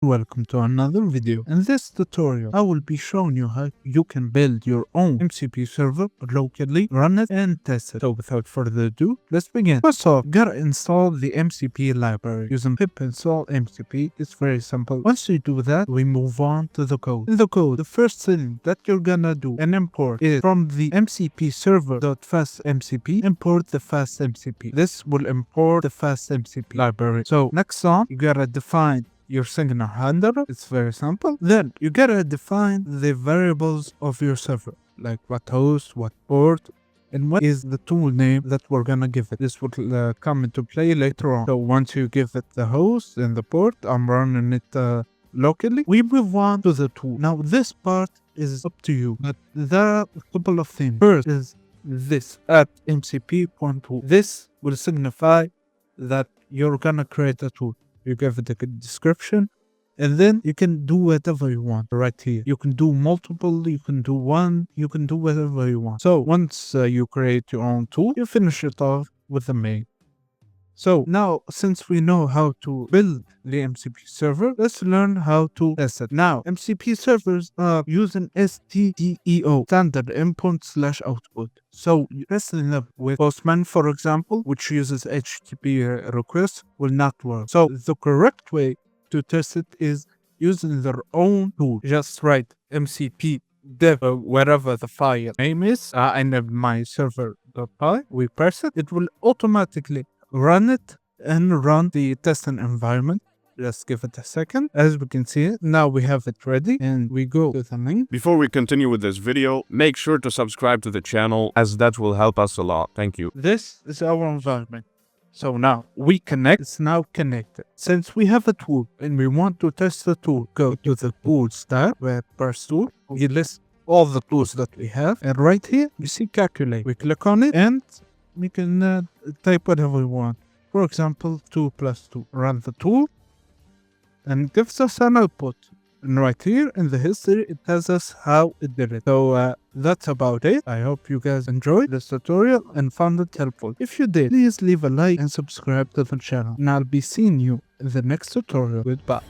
Welcome to another video. In this tutorial, I will be showing you how you can build your own MCP server locally, run it, and test it. So without further ado, let's begin. First off, gotta install the MCP library using pip install MCP. It's very simple. Once you do that, we move on to the code. In the code, the first thing that you're gonna do and import is from the mcp-server.fastmcp, import the fastmcp. This will import the fastmcp library. So next on, you gotta define your signal handler. It's very simple. Then you gotta define the variables of your server, like what host, what port, and what is the tool name that we're gonna give it. This will come into play later on. So once you give it the host and the port, I'm running it locally. We move on to the tool. Now this part is up to you, but there are a couple of things. First is this at mcp.tool. This will signify that you're gonna create a tool. You give it a good description, and then you can do whatever you want right here. You can do multiple, you can do one, you can do whatever you want. So once you create your own tool, you finish it off with the main. So now, since we know how to build the MCP server, let's learn how to test it. Now, MCP servers are using STDEO, standard input/output. So testing it with Postman, for example, which uses HTTP requests, will not work. So the correct way to test it is using their own tool. Just write mcp dev wherever the file name is, and my server.py. We press it. It will automatically run it and run the testing environment. Let's give it a second. As we can see, now we have it ready, and we go to the link. Before we continue with this video, make sure to subscribe to the channel, as that will help us a lot. Thank you. This is our environment. So now we connect. It's now connected. Since we have a tool and we want to test the tool, go to the tools tab where press tool. We list all the tools that we have, and right here you see calculate. We click on it and we can type whatever we want. For example, 2 plus 2. Run the tool and it gives us an output. And right here in the history, it tells us how it did it. So that's about it. I hope you guys enjoyed this tutorial and found it helpful. If you did, please leave a like and subscribe to the channel. And I'll be seeing you in the next tutorial. Goodbye.